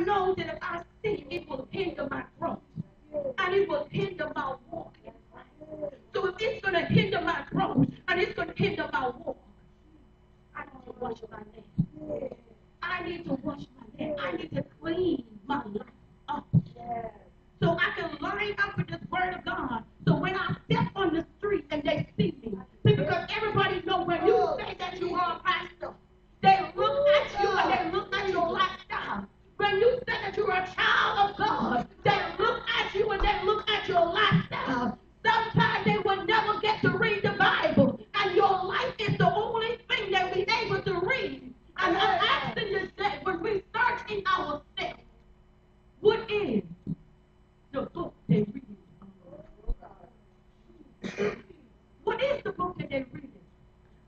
know that if I sin, it will hinder my growth. And it will hinder my walk in Christ. So if it's going to hinder my growth and it's going to hinder my walk, I need to wash my name. I need to wash my name. I need to clean my life up. So I can line up with this word of God. So when I step on the street and they see me, because everybody knows when you say that you are a pastor, they look at you and they look at your lifestyle. When you say that you're a child of God, they look at you and they look at your lifestyle. Sometimes they will never get to read the Bible, and your life is the only thing that we're able to read. And I'm asking you that when we search in ourselves, what is the book they read? What is the book that they're reading?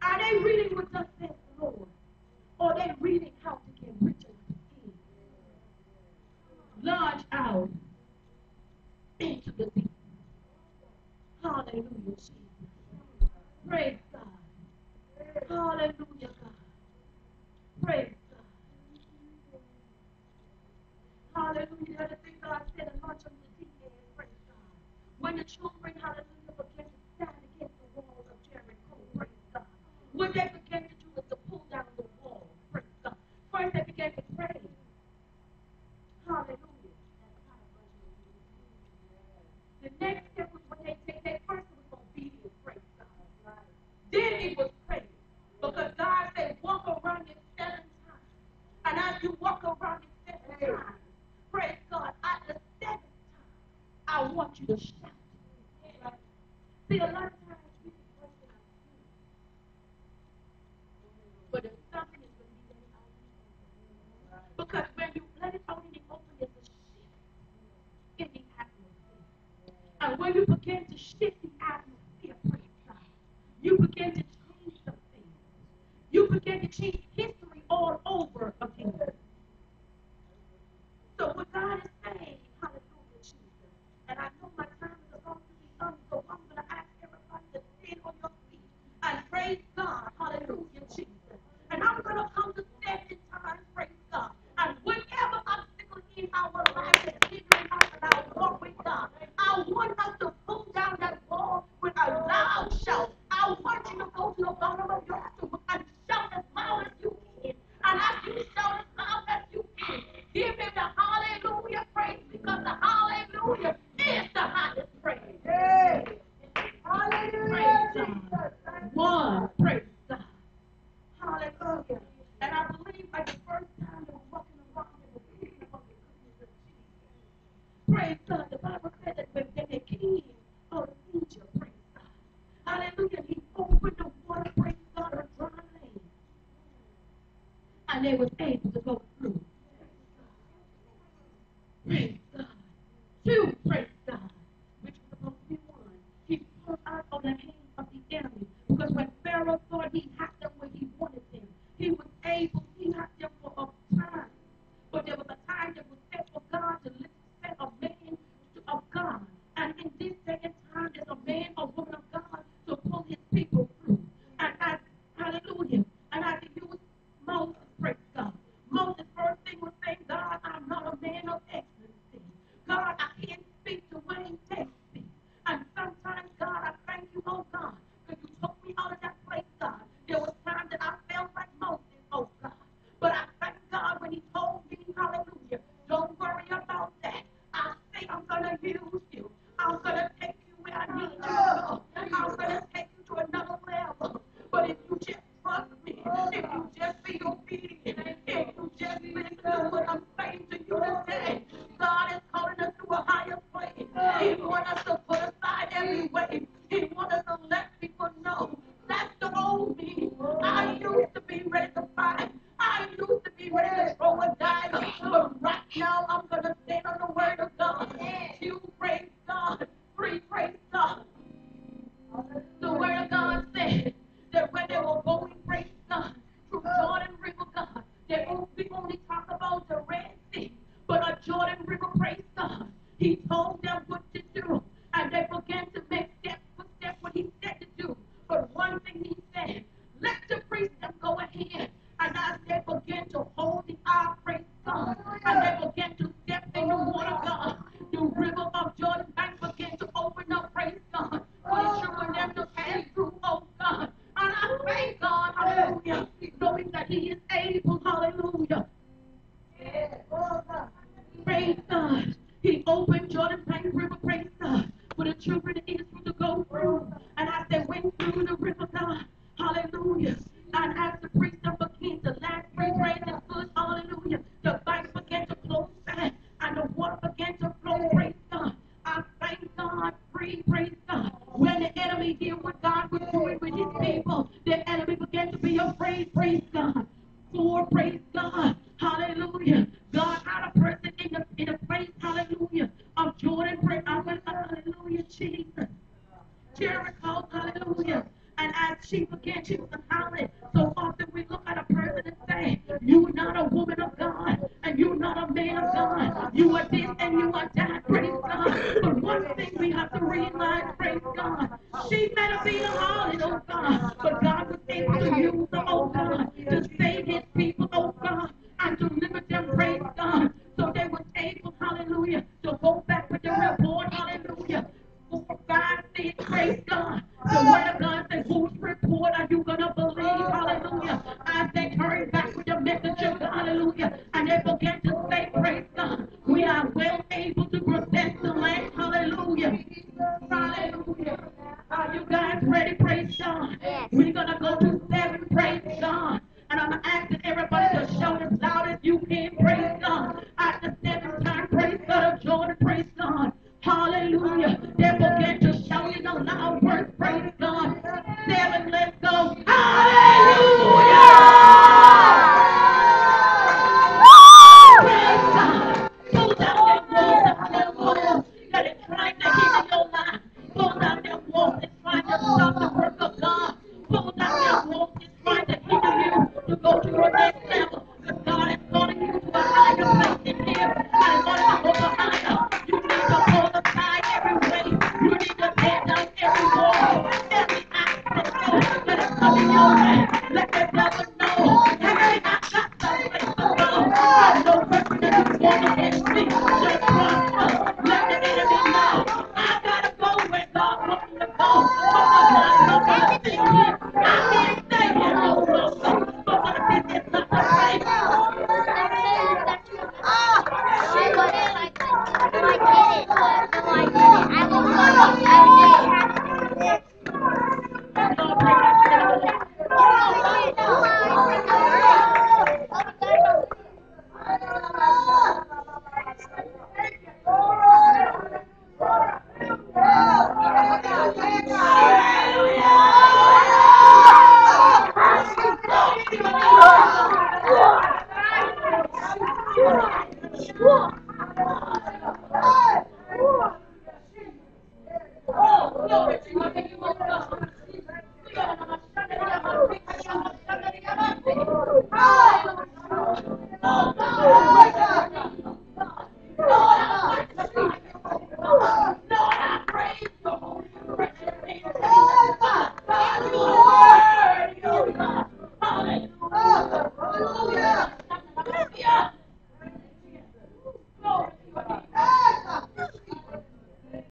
Are they reading what thus says the Lord? Or are they reading how to get richer like a king? Launch out into the deep. Hallelujah, Jesus. Praise God. Hallelujah, God. Praise God. Hallelujah. The other thing God said, launch on the deep is praise God. When the children, hallelujah, began to stand against the walls of Jericho, praise God. What they began to do is to pull down the wall, praise God. First they began to pray. Hallelujah. The next step was when they first was obedience, praise God. Then it was praise. Because God said, walk around it 7 times. And as you walk around it 7 times, praise God, at the 7th time, I want you to shout. See, a lot of times we can work in our spirit. But if something is going to be let out. Because when you let it out in the open, there's a shift in the atmosphere. And when you begin to shift the atmosphere, praise God, you begin to change some things. You begin to change history all over again. So what God is saying, hallelujah, Jesus, and I know my time is about to be up, so I'm going to ask everybody to stand on your feet and praise God, hallelujah, Jesus. And I'm going to come to stand in time, praise God. And whatever obstacle in our life is hindering us and our walk with God, I want us to pull down that wall with a loud shout. I want you to go to the bottom of your stomach and shout as loud as you can. And as you shout as loud as you can, give him the hallelujah praise, because the hallelujah is the highest praise. Hey. Hallelujah. Praise God. One, praise God. Hallelujah. And I believe like the first time they were walking around, they were thinking about the goodness of Jesus. Praise God. The Bible said that when they came out of Egypt, praise God. Hallelujah. He opened the water, praise God, a dry land. And they was able to go through. Praise God. Two, praise God, which was supposed to be one. He pulled out on the hands of the enemy. Because when Pharaoh thought he had them where he wanted them, he was able, he had them for a time. But there was a time that was set for God to set a man of God. And in this day and time, there's a man or woman of God to pull his people through. And as, hallelujah, and as he used Moses, praise God. Moses' first thing was saying, God, I'm not a man of excellency. God, I can't speak the way they speak. And sometimes, God, I thank you, oh God, because you took me out of that place, God. There was times that I felt like Moses, oh God. But I thank God when he told me, hallelujah, don't worry about that. I say I'm going to use you. I'm going to take you where I need you to go. I'm going to take you to another level. But if you just trust me, if you just be obedient, if you just listen to what I'm saying to you today, God is calling us to a higher place. He wants us to put aside every weight. He wants us to let people know that's the old me. I used to be ready to fight. I used to be ready to throw a dagger. But right now I'm going to stand on the word of God. You praise God. Free praise God. The word of God said that when they were going, praise God, through he is able. Hallelujah. Praise God. He opened Jordan Plain River, praise God, for the children of Israel to go through. And as they went through the river, God, hallelujah. And as the priest of the king, the last free raised his foot, hallelujah. The banks began to close back, and the water began to flow, praise God. I thank God, free, praise God. When the enemy did what God was doing with his people, the enemy began to be afraid, praise God. For praise God, hallelujah. God had a person in a place, hallelujah, of Jordan, praise, hallelujah, Jesus. Jericho, hallelujah. And as she began, she was hollering. So often we look at a person and say, you're not a woman of God, and you're not a man of God. You are this